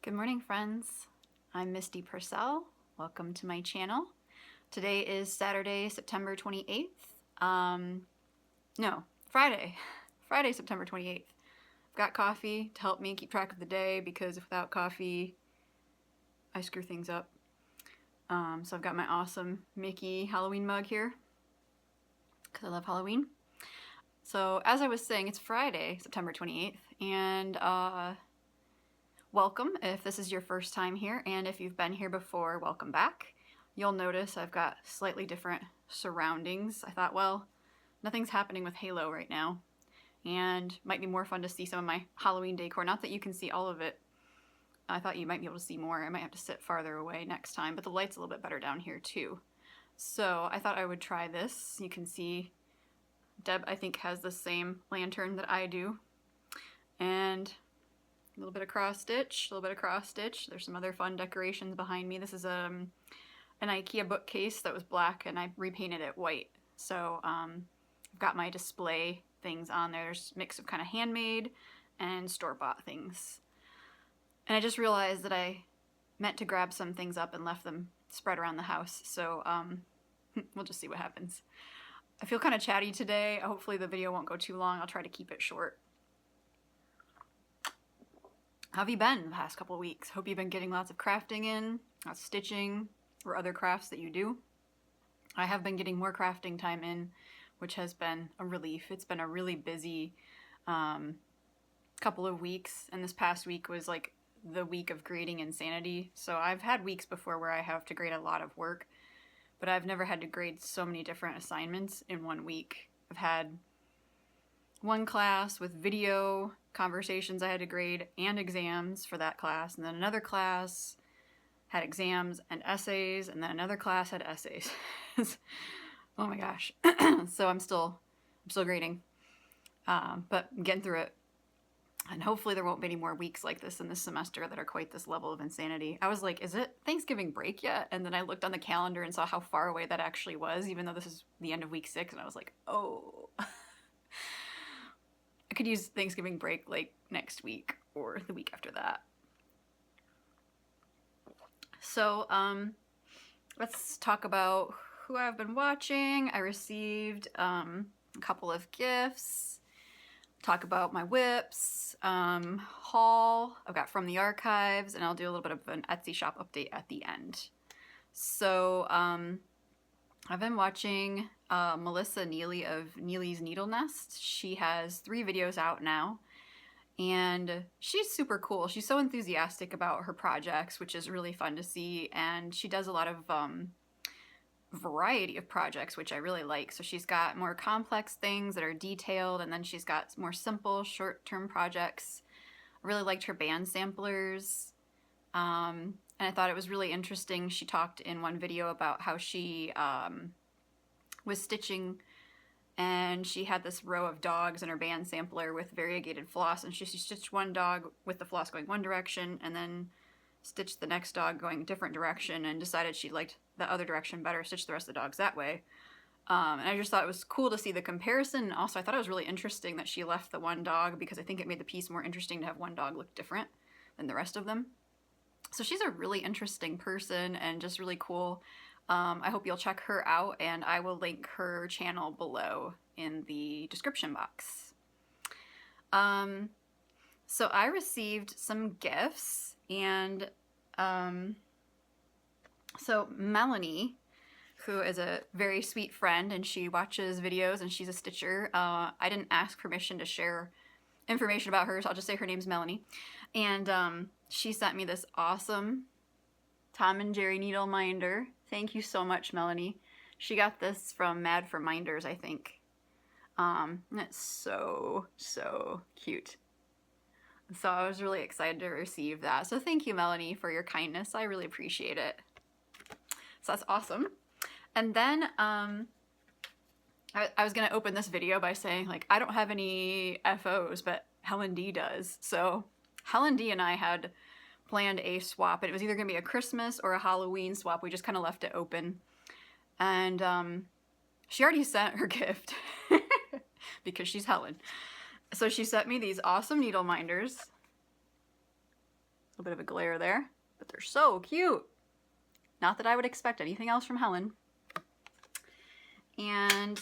Good morning, friends. I'm Misty Purcell. Welcome to my channel. Today is Saturday, September 28th. No, Friday. Friday, September 28th. I've got coffee to help me keep track of the day because without coffee, I screw things up. So I've got my awesome Mickey Halloween mug here because I love Halloween. So as I was saying, it's Friday, September 28th, and welcome if this is your first time here, and if you've been here before, welcome back. You'll notice I've got slightly different surroundings. I thought, well, nothing's happening with Halo right now, and might be more fun to see some of my Halloween decor. Not that you can see all of it. I thought you might be able to see more. I might have to sit farther away next time, but the light's a little bit better down here too. So I thought I would try this. You can see Deb, I think, has the same lantern that I do. And a little bit of cross stitch, a little bit of cross stitch. There's some other fun decorations behind me. This is an IKEA bookcase that was black and I repainted it white. So I've got my display things on there. There's a mix of kind of handmade and store-bought things. And I just realized that I meant to grab some things up and left them spread around the house. So we'll just see what happens. I feel kind of chatty today. Hopefully the video won't go too long. I'll try to keep it short. How have you been the past couple of weeks? Hope you've been getting lots of crafting in, lots of stitching, or other crafts that you do. I have been getting more crafting time in, which has been a relief. It's been a really busy couple of weeks, and this past week was like the week of grading insanity. So I've had weeks before where I have to grade a lot of work, but I've never had to grade so many different assignments in one week. I've had one class with video conversations I had to grade and exams for that class, and then another class had exams and essays, and then another class had essays. Oh my gosh. So I'm still grading, but I'm getting through it, and hopefully there won't be any more weeks like this in this semester that are quite this level of insanity. I was like, is it Thanksgiving break yet? And then I looked on the calendar and saw how far away that actually was, even though this is the end of week 6, and I was like, oh. I could use Thanksgiving break like next week or the week after that. So let's talk about who I've been watching. I received a couple of gifts. Talk about my whips, haul I've got from the archives, and I'll do a little bit of an Etsy shop update at the end. So I've been watching Melissa Neely of Neely's Needle Nest. She has 3 videos out now, and she's super cool. She's so enthusiastic about her projects, which is really fun to see, and she does a lot of variety of projects, which I really like. So she's got more complex things that are detailed, and then she's got more simple short-term projects. I really liked her band samplers. And I thought it was really interesting. She talked in one video about how she was stitching, and she had this row of dogs in her band sampler with variegated floss, and she stitched one dog with the floss going one direction, and then stitched the next dog going a different direction, and decided she liked the other direction better, stitched the rest of the dogs that way. And I just thought it was cool to see the comparison. And also I thought it was really interesting that she left the one dog, because I think it made the piece more interesting to have one dog look different than the rest of them. So she's a really interesting person and just really cool. I hope you'll check her out, and I will link her channel below in the description box. So I received some gifts, and so Melanie, who is a very sweet friend, and she watches videos and she's a stitcher. I didn't ask permission to share information about her, so I'll just say her name's Melanie. And she sent me this awesome Tom and Jerry needle minder. Thank you so much, Melanie. She got this from Mad for Minders, I think. And it's so, so cute. So I was really excited to receive that. So thank you, Melanie, for your kindness. I really appreciate it. So that's awesome. And then I was going to open this video by saying, like, I don't have any FOs, but Helen D does. So Helen D and I had planned a swap. It was either going to be a Christmas or a Halloween swap. We just kind of left it open. And she already sent her gift because she's Helen. So she sent me these awesome needle minders. little bit of a glare there, but they're so cute. Not that I would expect anything else from Helen. And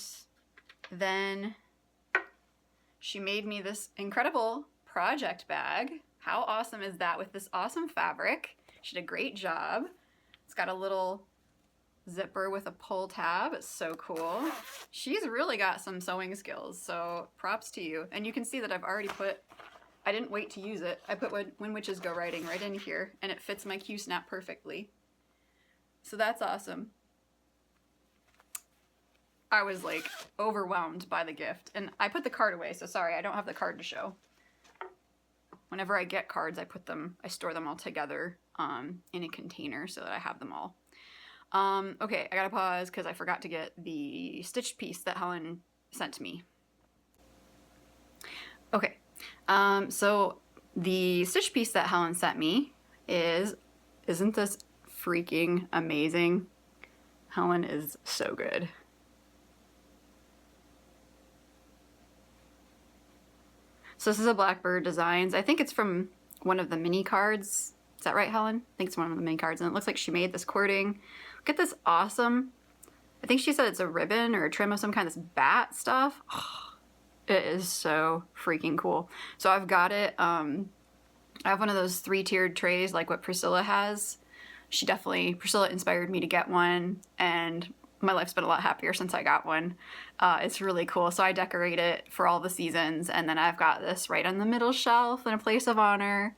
then she made me this incredible project bag. How awesome is that, with this awesome fabric? She did a great job. It's got a little zipper with a pull tab. It's so cool. She's really got some sewing skills, so props to you. And you can see that I've already put, I didn't wait to use it. I put When Witches Go Writing right in here, and it fits my Q-snap perfectly. So that's awesome. I was like overwhelmed by the gift, and I put the card away, so sorry, I don't have the card to show. Whenever I get cards, I store them all together in a container so that I have them all. Okay, I gotta pause because I forgot to get the stitched piece that Helen sent me. Okay, so the stitch piece that Helen sent me isn't this freaking amazing? Helen is so good. So this is a Blackbird Designs. I think it's from one of the mini cards. Is that right, Helen? I think it's one of the mini cards, and it looks like she made this cording. Look at this awesome, I think she said it's a ribbon or a trim of some kind, this bat stuff. Oh, it is so freaking cool. So I've got it, I have one of those 3-tiered trays like what Priscilla has. Priscilla inspired me to get one, and my life's been a lot happier since I got one. It's really cool. So I decorate it for all the seasons, and then I've got this right on the middle shelf in a place of honor.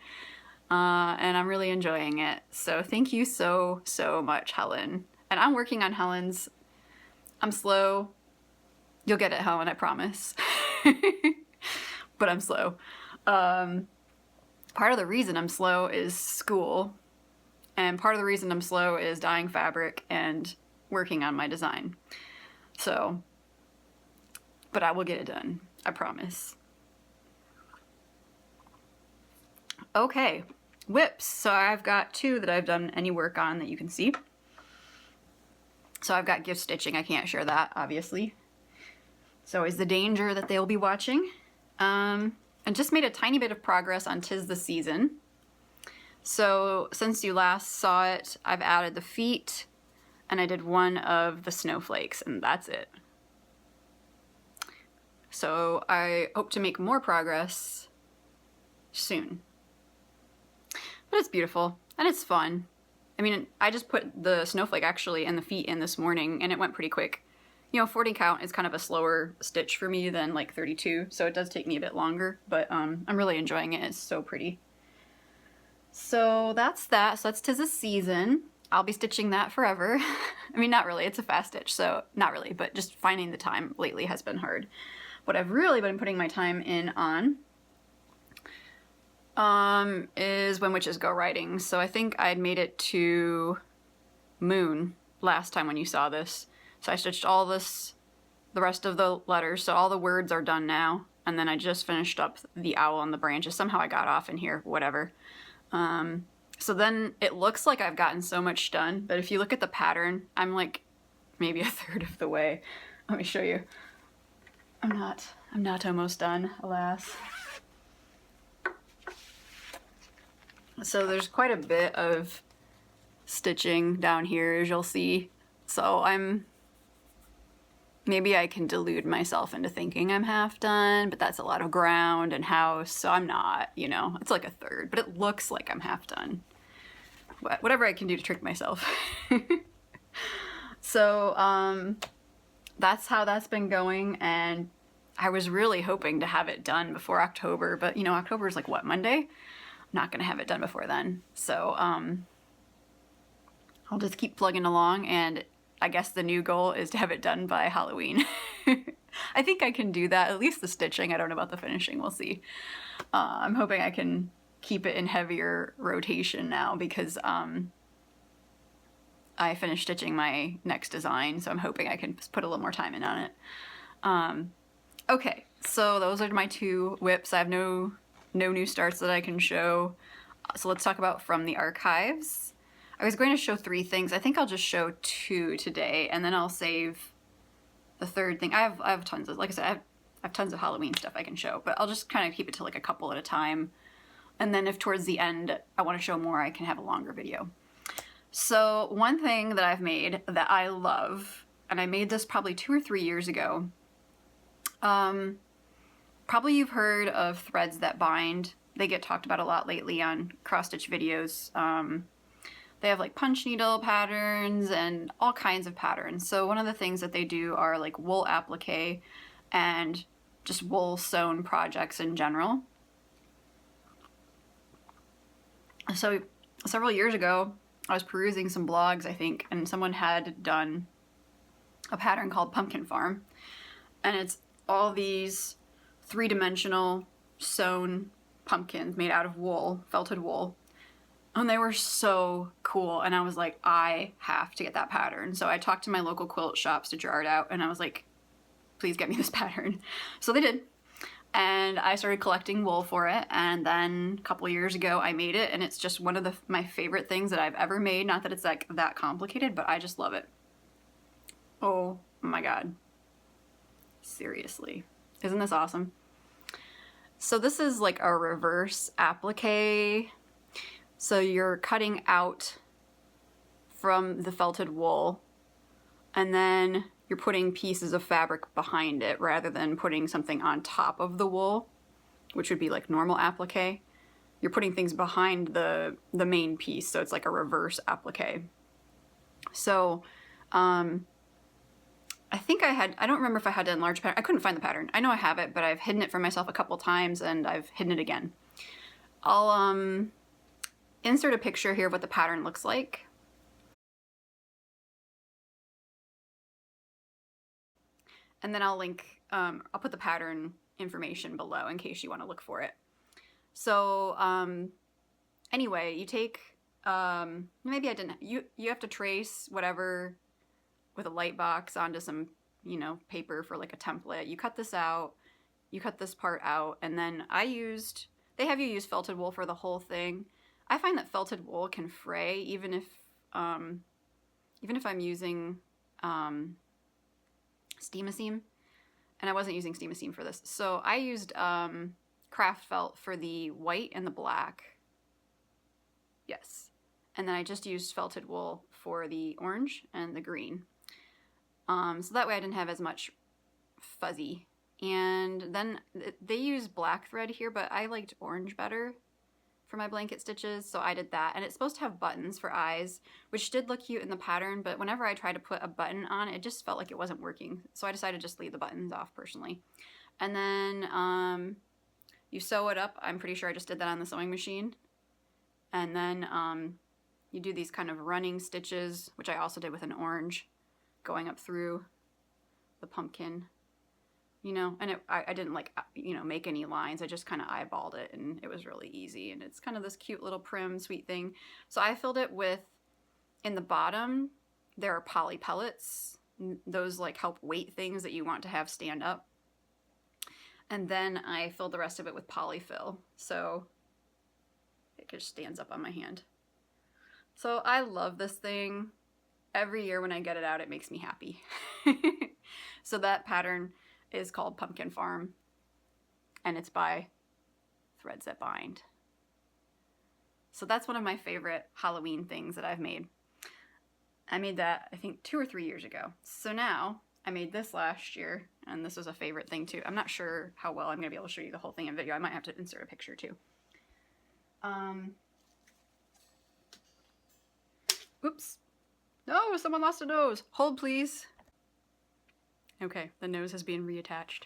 And I'm really enjoying it. So thank you so, so much, Helen. And I'm working on Helen's. I'm slow. You'll get it, Helen, I promise. But I'm slow. Part of the reason I'm slow is school. And part of the reason I'm slow is dyeing fabric and working on my design. So, but I will get it done. I promise. Okay. Whips. So I've got 2 that I've done any work on that you can see. So I've got gift stitching. I can't share that, obviously. So is the danger that they'll be watching. And just made a tiny bit of progress on 'Tis the Season. So since you last saw it, I've added the feet, and I did one of the snowflakes, and that's it. So I hope to make more progress soon. But it's beautiful, and it's fun. I mean, I just put the snowflake actually and the feet in this morning, and it went pretty quick. You know, 40 count is kind of a slower stitch for me than like 32, so it does take me a bit longer, but I'm really enjoying it. It's so pretty. So that's that. So that's 'Tis the Season. I'll be stitching that forever. I mean, not really. It's a fast stitch, so not really, but just finding the time lately has been hard. What I've really been putting my time in on is When Witches Go Writing. So I think I'd made it to Moon last time when you saw this. So I stitched all this, the rest of the letters, so all the words are done now. And then I just finished up the owl on the branches. Somehow I got off in here, whatever. So then it looks like I've gotten so much done, but if you look at the pattern, I'm like maybe 1/3 of the way. Let me show you. I'm not almost done, alas. So there's quite a bit of stitching down here, as you'll see. So maybe I can delude myself into thinking I'm half done, but that's a lot of ground and house, so I'm not, you know. It's like 1/3, but it looks like I'm half done. Whatever I can do to trick myself. So that's how that's been going, and I was really hoping to have it done before October, but you know, October is like what, Monday? I'm not gonna have it done before then. So I'll just keep plugging along, and I guess the new goal is to have it done by Halloween. I think I can do that, at least the stitching. I don't know about the finishing, we'll see. I'm hoping I can keep it in heavier rotation now because I finished stitching my next design, so I'm hoping I can put a little more time in on it. Okay, so those are my 2 whips. I have no new starts that I can show. So let's talk about from the archives. I was going to show 3 things. I think I'll just show 2 today, and then I'll save the 3rd thing. I have tons of, like I said, I have tons of Halloween stuff I can show, but I'll just kind of keep it to like a couple at a time. And then if towards the end I want to show more, I can have a longer video. So one thing that I've made that I love, and I made this probably 2 or 3 years ago. Probably you've heard of threads that bind. They get talked about a lot lately on cross-stitch videos. They have like punch needle patterns and all kinds of patterns. So one of the things that they do are like wool applique and just wool sewn projects in general. So several years ago, I was perusing some blogs, I think, and someone had done a pattern called Pumpkin Farm. And it's all these 3-dimensional sewn pumpkins made out of wool, felted wool. And they were so cool. And I was like, I have to get that pattern. So I talked to my local quilt shops to draw it out. And I was like, please get me this pattern. So they did. And I started collecting wool for it. And then a couple years ago, I made it. And it's just one of my favorite things that I've ever made. Not that it's like that complicated, but I just love it. Oh my God. Seriously. Isn't this awesome? So this is like a reverse applique. So you're cutting out from the felted wool and then you're putting pieces of fabric behind it rather than putting something on top of the wool, which would be like normal applique. You're putting things behind the main piece, so it's like a reverse applique. So I think I don't remember if I had to enlarge pattern. I couldn't find the pattern. I know I have it, but I've hidden it for myself a couple times and I've hidden it again. I'll insert a picture here of what the pattern looks like. And then I'll link, I'll put the pattern information below in case you want to look for it. So anyway, you take, maybe I didn't, you have to trace whatever with a light box onto some, paper for like a template. You cut this out, you cut this part out, and then they have you use felted wool for the whole thing. I find that felted wool can fray even if I'm using Steam-A-Seam, and I wasn't using Steam-A-Seam for this. So I used craft felt for the white and the black. Yes. And then I just used felted wool for the orange and the green. So that way I didn't have as much fuzzy. And then they use black thread here, but I liked orange better for my blanket stitches, so I did that. And it's supposed to have buttons for eyes, which did look cute in the pattern, but whenever I tried to put a button on, it just felt like it wasn't working. So I decided to just leave the buttons off personally. And then you sew it up. I'm pretty sure I just did that on the sewing machine. And then you do these kind of running stitches, which I also did with an orange, going up through the pumpkin. And I didn't make any lines. I just kind of eyeballed it and it was really easy. And it's kind of this cute little prim, sweet thing. So I filled it with, in the bottom, there are poly pellets. Those like help weight things that you want to have stand up. And then I filled the rest of it with polyfill. So it just stands up on my hand. So I love this thing. Every year when I get it out, it makes me happy. So that pattern is called Pumpkin Farm, and it's by Threads That Bind. So that's one of my favorite Halloween things that I've made. I made that, I think, 2 or 3 years ago. So now, I made this last year, and this was a favorite thing too. I'm not sure how well I'm going to be able to show you the whole thing in video. I might have to insert a picture too. Oops. No, someone lost a nose. Hold, please. Okay, the nose is being reattached.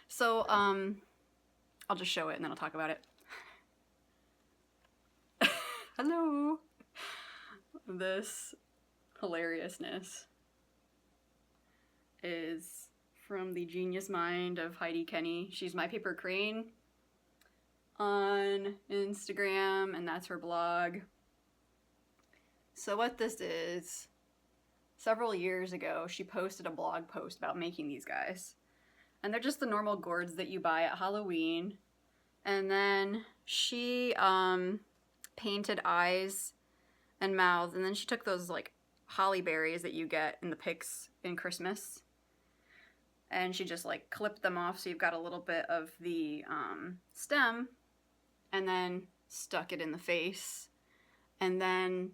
So, I'll just show it and then I'll talk about it. Hello! This hilariousness is from the genius mind of Heidi Kenny. She's My Paper Crane on Instagram, and that's her blog. So what this is, several years ago, she posted a blog post about making these guys. And they're just the normal gourds that you buy at Halloween. And then she painted eyes and mouths, and then she took those like holly berries that you get in the picks in Christmas, and she just like clipped them off so you've got a little bit of the stem, and then stuck it in the face, and then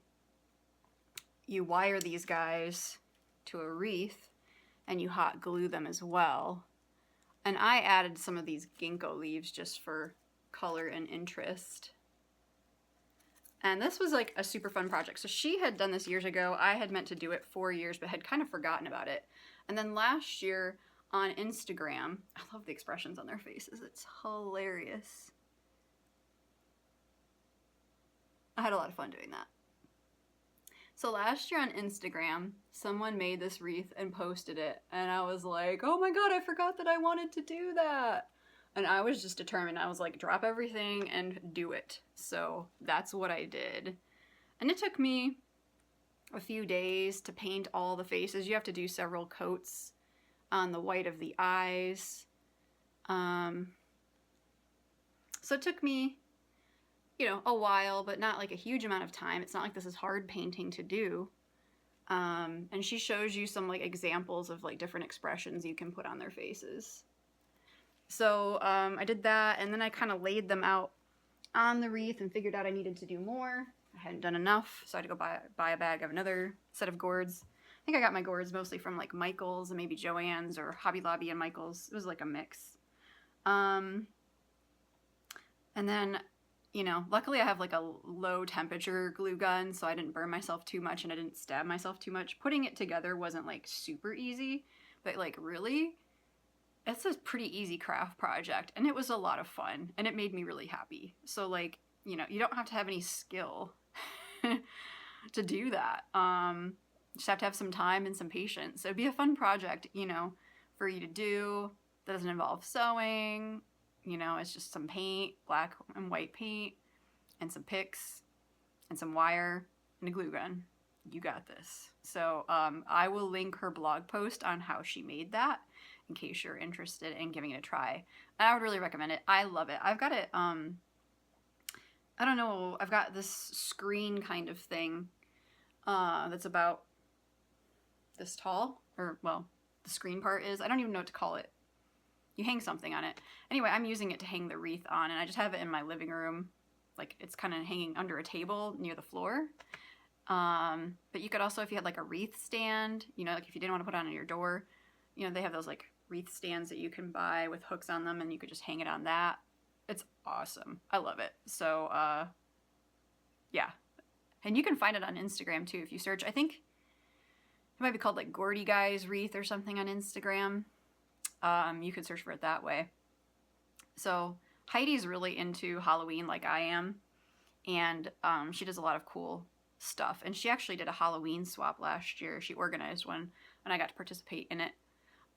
you wire these guys to a wreath and you hot glue them as well. And I added some of these ginkgo leaves just for color and interest. And this was like a super fun project. So she had done this years ago. I had meant to do it 4 years, but had kind of forgotten about it. And then last year on Instagram, I love the expressions on their faces. It's hilarious. I had a lot of fun doing that. So last year on Instagram, someone made this wreath and posted it. And I was like, oh my God, I forgot that I wanted to do that. And I was just determined. I was like, drop everything and do it. So that's what I did. And it took me a few days to paint all the faces. You have to do several coats on the white of the eyes. So it took me, you know, a while, but not like a huge amount of time. It's not like this is hard painting to do. And she shows you some like examples of like different expressions you can put on their faces. So I did that, and then I kind of laid them out on the wreath and figured out I needed to do more. I hadn't done enough, so I had to go buy a bag of another set of gourds. I think I got my gourds mostly from like Michael's and maybe Joann's or Hobby Lobby and Michael's. It was like a mix. And then, you know, luckily I have like a low temperature glue gun, so I didn't burn myself too much and I didn't stab myself too much. Putting it together wasn't like super easy, but like really, it's a pretty easy craft project, and it was a lot of fun, and it made me really happy. So like, you know, you don't have to have any skill to do that. Just have to have some time and some patience. So it'd be a fun project, you know, for you to do. That doesn't involve sewing. You know, it's just some paint, black and white paint, and some picks, and some wire, and a glue gun. You got this. So I will link her blog post on how she made that in case you're interested in giving it a try. And I would really recommend it. I love it. I've got it, I don't know, I've got this screen kind of thing that's about this tall, or well, the screen part is. I don't even know what to call it. You hang something on it. Anyway, I'm using it to hang the wreath on, and I just have it in my living room. Like, it's kind of hanging under a table near the floor. But you could also, if you had like a wreath stand, you know, like if you didn't want to put it on your door, you know, they have those like wreath stands that you can buy with hooks on them, and you could just hang it on that. It's awesome. I love it. So, yeah. And you can find it on Instagram too if you search. I think it might be called like Gourdy Guy's Wreath or something on Instagram. You could search for it that way. So Heidi's really into Halloween like I am, and she does a lot of cool stuff. And she actually did a Halloween swap last year. She organized one, and I got to participate in it,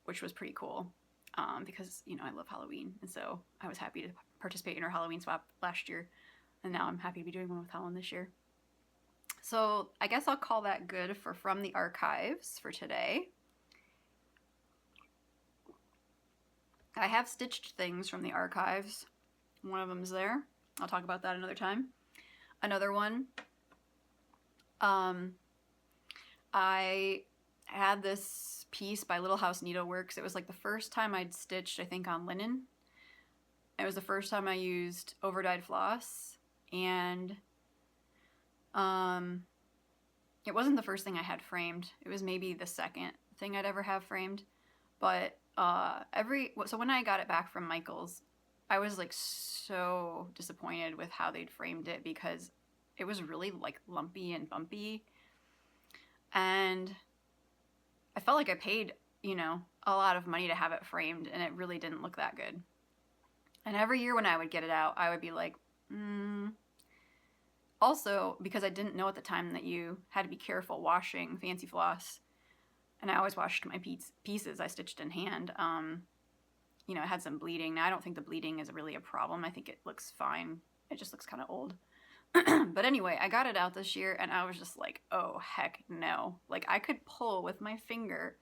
which was pretty cool because, you know, I love Halloween. And so I was happy to participate in her Halloween swap last year. And now I'm happy to be doing one with Helen this year. So I guess I'll call that good for From the Archives for today. I have stitched things from the archives. One of them's there. I'll talk about that another time. Another one, I had this piece by Little House Needleworks. It was like the first time I'd stitched, I think, on linen. It was the first time I used overdyed floss, and it wasn't the first thing I had framed. It was maybe the second thing I'd ever have framed. But so when I got it back from Michael's, I was like so disappointed with how they'd framed it because it was really like lumpy and bumpy. And I felt like I paid, you know, a lot of money to have it framed, and it really didn't look that good. And every year when I would get it out, I would be like, Also, because I didn't know at the time that you had to be careful washing fancy floss, and I always washed my pieces I stitched in hand, you know, it had some bleeding. Now, I don't think the bleeding is really a problem. I think it looks fine. It just looks kind of old. But anyway, I got it out this year, and I was just like, oh, heck no. Like, I could pull with my finger,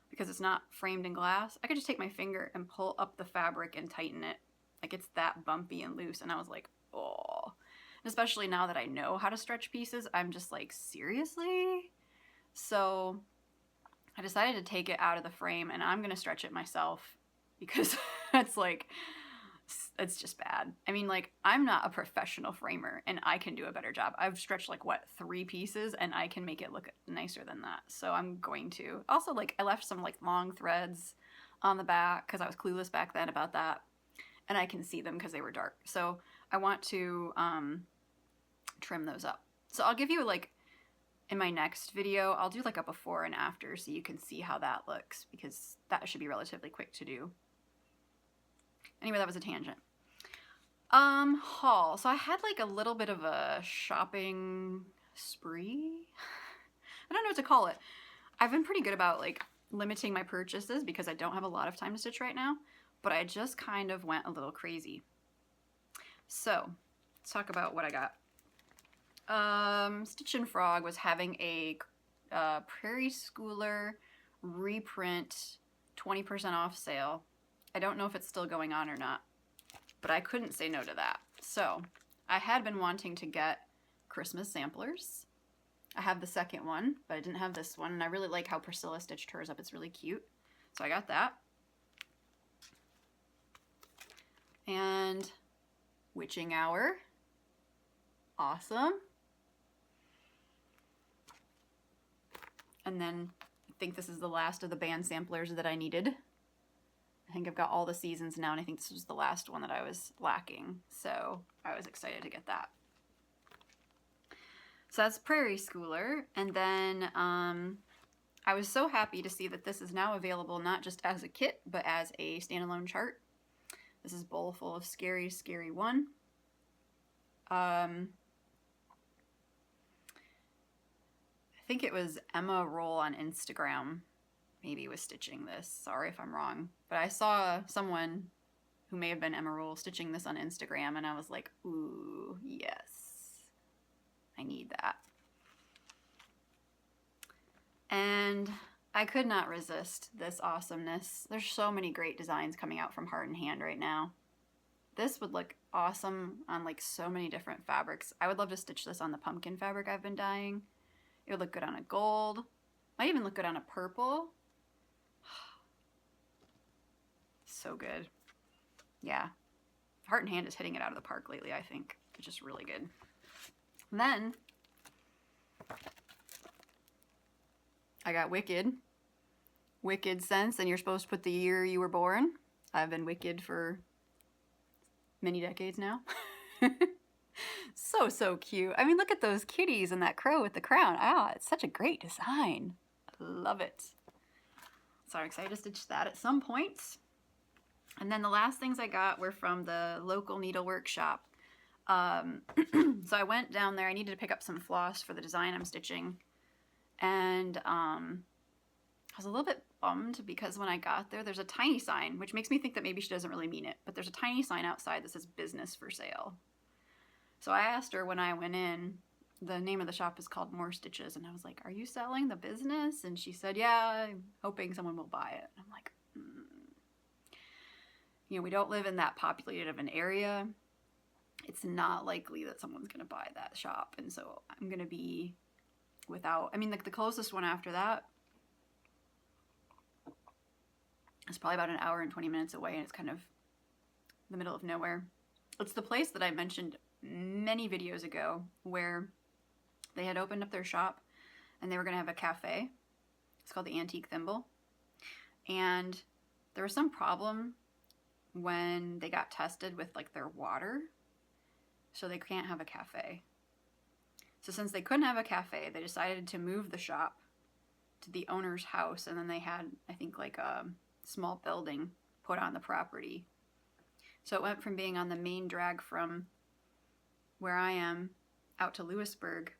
because it's not framed in glass. I could just take my finger and pull up the fabric and tighten it. Like, it's that bumpy and loose, and I was like, oh. And especially now that I know how to stretch pieces, I'm just like, seriously? So I decided to take it out of the frame, and I'm going to stretch it myself, because it's like it's just bad. I mean, like, I'm not a professional framer, and I can do a better job. I've stretched, like, what, 3 pieces, and I can make it look nicer than that. So I'm going to. Also, like, I left some, like, long threads on the back because I was clueless back then about that. And I can see them because they were dark. So I want to trim those up. So I'll give you, like, in my next video, I'll do, like, a before and after so you can see how that looks, because that should be relatively quick to do. Anyway, that was a tangent. Haul. So I had, like, a little bit of a shopping spree. I don't know what to call it. I've been pretty good about, like, limiting my purchases because I don't have a lot of time to stitch right now, but I just kind of went a little crazy. So let's talk about what I got. Stitch and Frog was having a Prairie Schooler reprint 20% off sale. I don't know if it's still going on or not, but I couldn't say no to that. So I had been wanting to get Christmas samplers. I have the second one, but I didn't have this one, and I really like how Priscilla stitched hers up. It's really cute. So I got that. And Witching Hour. Awesome. And then I think this is the last of the band samplers that I needed. I think I've got all the seasons now, and I think this was the last one that I was lacking. So I was excited to get that. So that's Prairie Schooler. And then I was so happy to see that this is now available not just as a kit, but as a standalone chart. This is Bowl Full of Scary, Scary 1. I think it was Emma Roll on Instagram maybe was stitching this. Sorry if I'm wrong. But I saw someone who may have been Emma Roll stitching this on Instagram, and I was like, ooh, yes. I need that. And I could not resist this awesomeness. There's so many great designs coming out from Heart and Hand right now. This would look awesome on, like, so many different fabrics. I would love to stitch this on the pumpkin fabric I've been dyeing. It would look good on a gold. Might even look good on a purple. So good. Yeah. Heart and Hand is hitting it out of the park lately, I think. It's just really good. And then I got Wicked. Wicked Sense, and you're supposed to put the year you were born. I've been Wicked for many decades now. So cute. I mean, look at those kitties and that crow with the crown. Ah, it's such a great design. I love it. So I'm excited to stitch that at some point. And then the last things I got were from the local needlework shop. So I went down there. I needed to pick up some floss for the design I'm stitching. And I was a little bit bummed because when I got there, there's a tiny sign, which makes me think that maybe she doesn't really mean it. But there's a tiny sign outside that says business for sale. So I asked her when I went in, the name of the shop is called More Stitches. And I was like, are you selling the business? And she said, yeah, I'm hoping someone will buy it. And I'm like, You know, we don't live in that populated of an area. It's not likely that someone's going to buy that shop. And so I'm going to be without, I mean, like the closest one after that is probably about an hour and 20 minutes away, and it's kind of the middle of nowhere. It's the place that I mentioned many videos ago where they had opened up their shop and they were going to have a cafe. It's called the Antique Thimble. And there was some problem when they got tested with like their water, so they can't have a cafe. So since they couldn't have a cafe, they decided to move the shop to the owner's house, and then they had, I think, like a small building put on the property. So it went from being on the main drag from where I am out to Lewisburg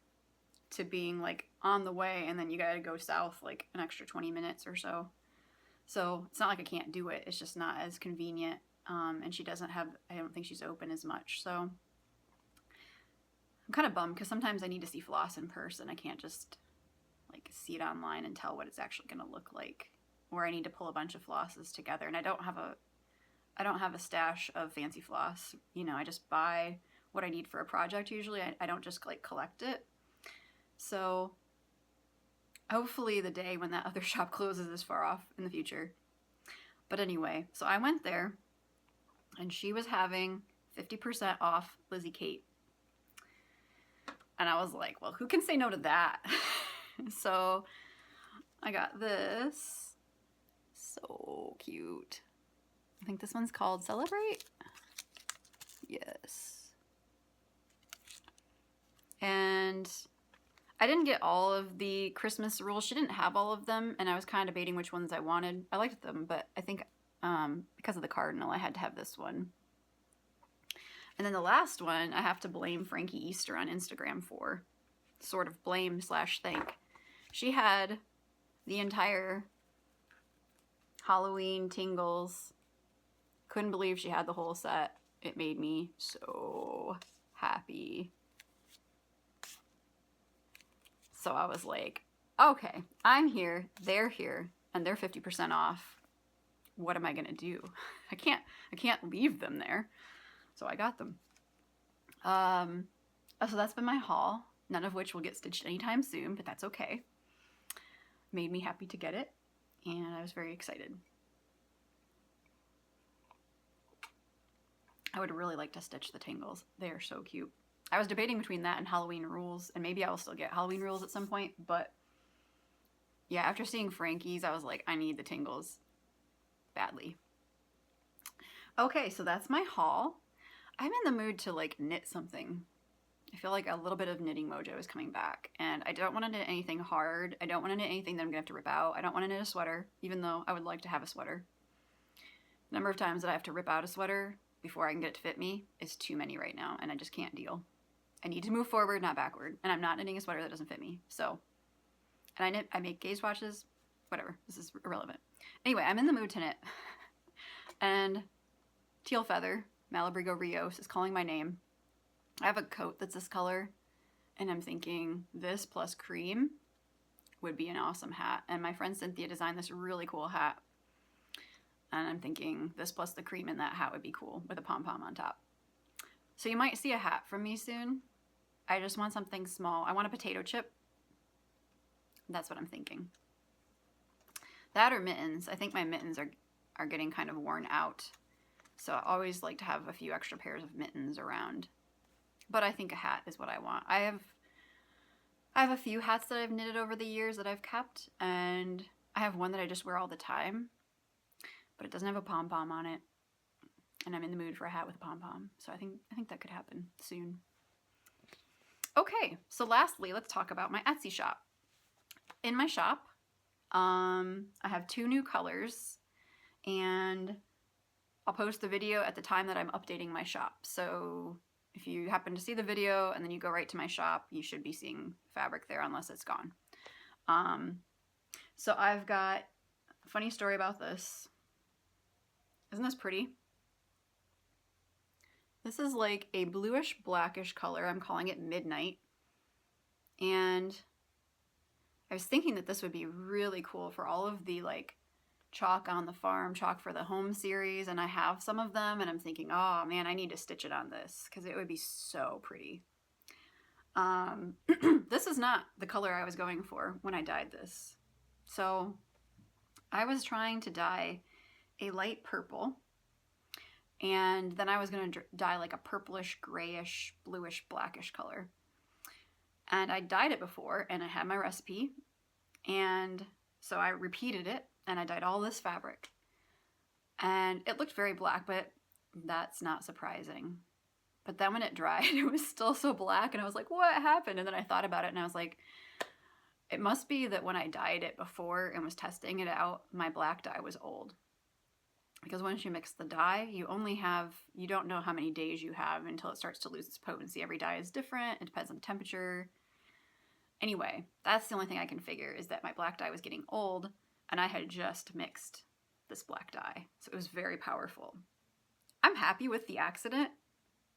to being like on the way, and then you gotta go south like an extra 20 minutes or so. So it's not like I can't do it, it's just not as convenient. And she doesn't have, I don't think she's open as much. So I'm kind of bummed because sometimes I need to see floss in person. I can't just like see it online and tell what it's actually going to look like. Or I need to pull a bunch of flosses together, and I don't have a stash of fancy floss. You know, I just buy what I need for a project usually. I don't just like collect it. So hopefully the day when that other shop closes is far off in the future. But anyway, so I went there and she was having 50% off Lizzie Kate. And I was like, well, who can say no to that? So I got this. So cute. I think this one's called Celebrate. Yes. And I didn't get all of the Christmas rules. She didn't have all of them, and I was kind of debating which ones I wanted. I liked them, but I think because of the cardinal, I had to have this one. And then the last one, I have to blame Frankie Easter on Instagram for. Sort of blame / thank. She had the entire Halloween tingles. Couldn't believe she had the whole set. It made me so happy. So I was like, okay, I'm here, they're here, and they're 50% off. What am I gonna do? I can't leave them there. So I got them. So that's been my haul, none of which will get stitched anytime soon, but that's okay. Made me happy to get it, and I was very excited. I would really like to stitch the tangles. They are so cute. I was debating between that and Halloween rules, and maybe I will still get Halloween rules at some point, but yeah, after seeing Frankie's, I was like, I need the tingles badly. Okay, so that's my haul. I'm in the mood to like knit something. I feel like a little bit of knitting mojo is coming back, and I don't want to knit anything hard. I don't want to knit anything that I'm gonna have to rip out. I don't want to knit a sweater, even though I would like to have a sweater. The number of times that I have to rip out a sweater before I can get it to fit me is too many right now, and I just can't deal. I need to move forward, not backward, and I'm not knitting a sweater that doesn't fit me. So, and I make gaze watches, whatever. This is irrelevant. Anyway, I'm in the mood to knit, and Teal Feather, Malabrigo Rios, is calling my name. I have a coat that's this color, and I'm thinking this plus cream would be an awesome hat. And my friend Cynthia designed this really cool hat, and I'm thinking this plus the cream in that hat would be cool with a pom-pom on top. So you might see a hat from me soon. I just want something small. I want a potato chip. That's what I'm thinking. That or mittens. I think my mittens are getting kind of worn out. So I always like to have a few extra pairs of mittens around. But I think a hat is what I want. I have a few hats that I've knitted over the years that I've kept, and I have one that I just wear all the time, but it doesn't have a pom-pom on it. And I'm in the mood for a hat with a pom-pom. So I think that could happen soon. Okay, so lastly, let's talk about my Etsy shop. In my shop, I have 2 new colors, and I'll post the video at the time that I'm updating my shop. So if you happen to see the video and then you go right to my shop, you should be seeing fabric there unless it's gone. So I've got a funny story about this. Isn't this pretty? This is like a bluish blackish color. I'm calling it Midnight. And I was thinking that this would be really cool for all of the like Chalk on the Farm, Chalk for the Home series. And I have some of them, and I'm thinking, oh man, I need to stitch it on this because it would be so pretty. This is not the color I was going for when I dyed this. So I was trying to dye a light purple, and then I was going to dye like a purplish, grayish, bluish, blackish color. And I dyed it before, and I had my recipe, and so I repeated it, and I dyed all this fabric. And it looked very black, but that's not surprising. But then when it dried, it was still so black, and I was like, what happened? And then I thought about it, and I was like, it must be that when I dyed it before and was testing it out, my black dye was old. Because once you mix the dye, you don't know how many days you have until it starts to lose its potency. Every dye is different. It depends on the temperature. Anyway, that's the only thing I can figure is that my black dye was getting old, and I had just mixed this black dye. So it was very powerful. I'm happy with the accident,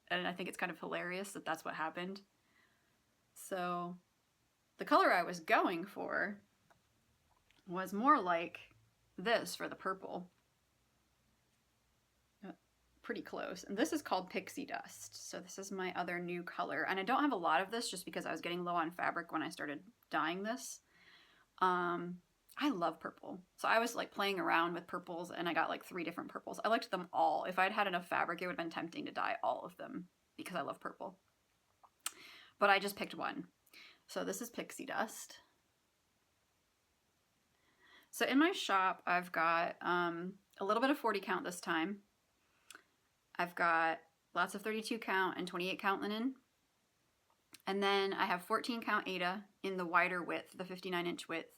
and I think it's kind of hilarious that that's what happened. So the color I was going for was more like this for the purple. Pretty close. And this is called Pixie Dust. So this is my other new color. And I don't have a lot of this just because I was getting low on fabric when I started dyeing this. I love purple. So I was like playing around with purples and I got like 3 different purples. I liked them all. If I'd had enough fabric, it would have been tempting to dye all of them because I love purple. But I just picked one. So this is Pixie Dust. So in my shop, I've got a little bit of 40 count this time. I've got lots of 32 count and 28 count linen. And then I have 14 count Aida in the wider width, the 59-inch width.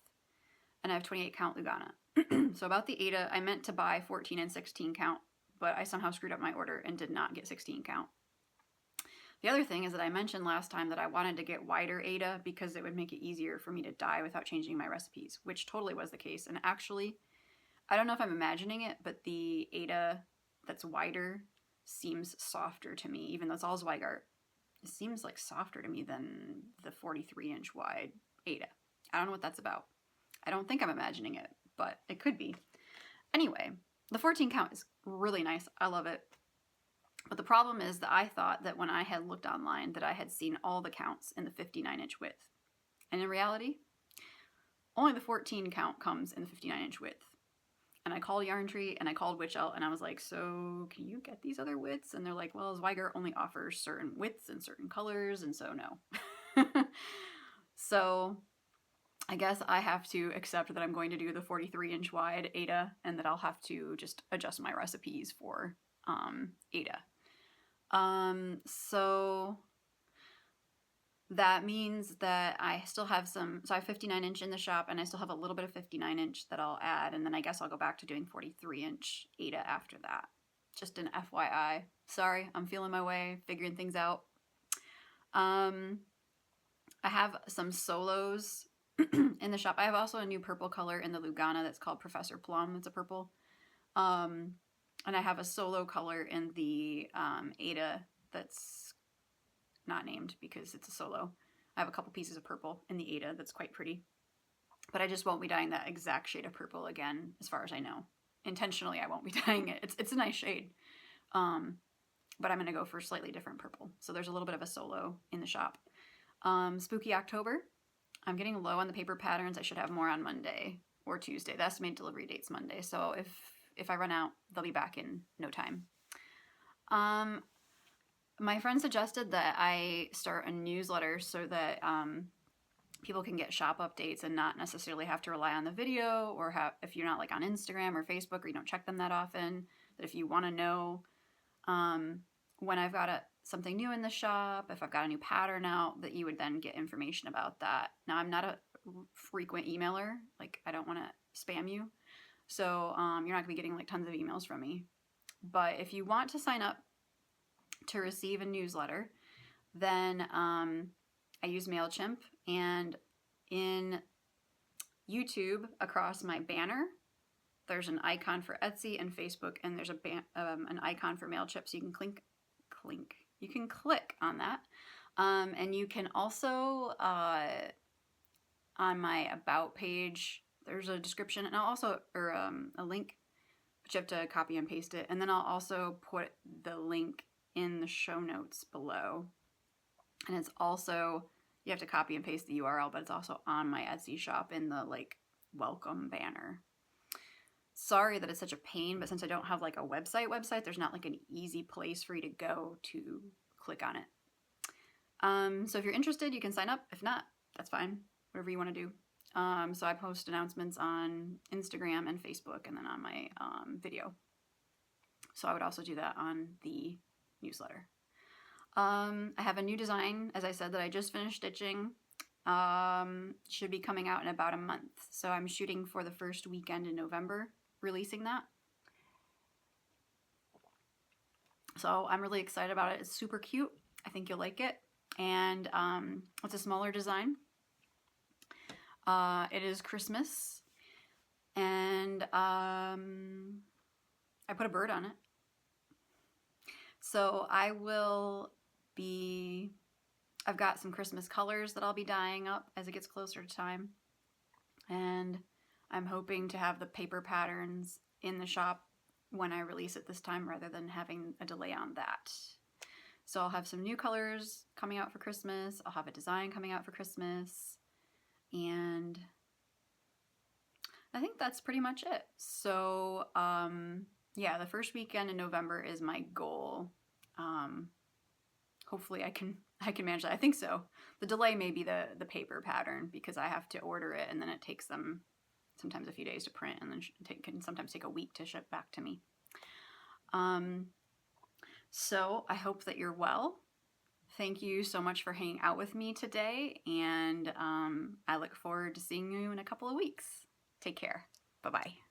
And I have 28 count Lugana. So about the Aida, I meant to buy 14 and 16 count, but I somehow screwed up my order and did not get 16 count. The other thing is that I mentioned last time that I wanted to get wider Aida because it would make it easier for me to dye without changing my recipes, which totally was the case. And actually, I don't know if I'm imagining it, but the Aida that's wider seems softer to me, even though it's all Zweigart. It seems like softer to me than the 43-inch wide Aida. I don't know what that's about. I don't think I'm imagining it, but it could be. Anyway, the 14 count is really nice. I love it. But the problem is that I thought that when I had looked online that I had seen all the counts in the 59-inch width. And in reality, only the 14 count comes in the 59-inch width. And I called Yarn Tree and I called Witch Elf and I was like, so can you get these other widths? And they're like, well, Zweigart only offers certain widths and certain colors, and so no. So I guess I have to accept that I'm going to do the 43-inch wide Aida and that I'll have to just adjust my recipes for Aida. So that means that I still have some, so I have 59-inch in the shop and I still have a little bit of 59-inch that I'll add, and then I guess I'll go back to doing 43-inch Aida after that. Just an FYI. Sorry, I'm feeling my way, figuring things out. I have some solos in the shop. I have also a new purple color in the Lugana that's called Professor Plum. It's a purple. And I have a solo color in the Aida that's not named because it's a solo. I have a couple pieces of purple in the Aida that's quite pretty. But I just won't be dyeing that exact shade of purple again, as far as I know. Intentionally, I won't be dyeing it. It's a nice shade. But I'm going to go for a slightly different purple. So there's a little bit of a solo in the shop. Spooky October. I'm getting low on the paper patterns. I should have more on Monday or Tuesday. The estimated delivery date's Monday. So if I run out, they'll be back in no time. My friend suggested that I start a newsletter so that people can get shop updates and not necessarily have to rely on the video, or if you're not like on Instagram or Facebook or you don't check them that often, that if you want to know when I've got something new in the shop, if I've got a new pattern out, that you would then get information about that. Now, I'm not a frequent emailer. Like, I don't want to spam you. So you're not going to be getting like tons of emails from me. But if you want to sign up to receive a newsletter, then I use MailChimp, and in YouTube across my banner there's an icon for Etsy and Facebook, and there's an icon for MailChimp, so you can click on that, and you can also on my About page there's a description, and I'll also a link, but you have to copy and paste it, and then I'll also put the link in the show notes below. And it's also, you have to copy and paste the URL, but it's also on my Etsy shop in the like welcome banner. Sorry that it's such a pain, but since I don't have like a website, there's not like an easy place for you to go to click on it. So if you're interested, you can sign up. If not, that's fine. Whatever you want to do. So I post announcements on Instagram and Facebook, and then on my video. So I would also do that on the newsletter. I have a new design, as I said, that I just finished stitching. Should be coming out in about a month. So I'm shooting for the first weekend in November, releasing that. So I'm really excited about it. It's super cute. I think you'll like it. And it's a smaller design. It is Christmas. And I put a bird on it. So I've got some Christmas colors that I'll be dyeing up as it gets closer to time. And I'm hoping to have the paper patterns in the shop when I release it this time, rather than having a delay on that. So I'll have some new colors coming out for Christmas. I'll have a design coming out for Christmas. And I think that's pretty much it. So, yeah, the first weekend in November is my goal. Hopefully I can manage that. I think so. The delay may be the paper pattern because I have to order it and then it takes them sometimes a few days to print and then can sometimes take a week to ship back to me. So I hope that you're well. Thank you so much for hanging out with me today, and I look forward to seeing you in a couple of weeks. Take care. Bye-bye.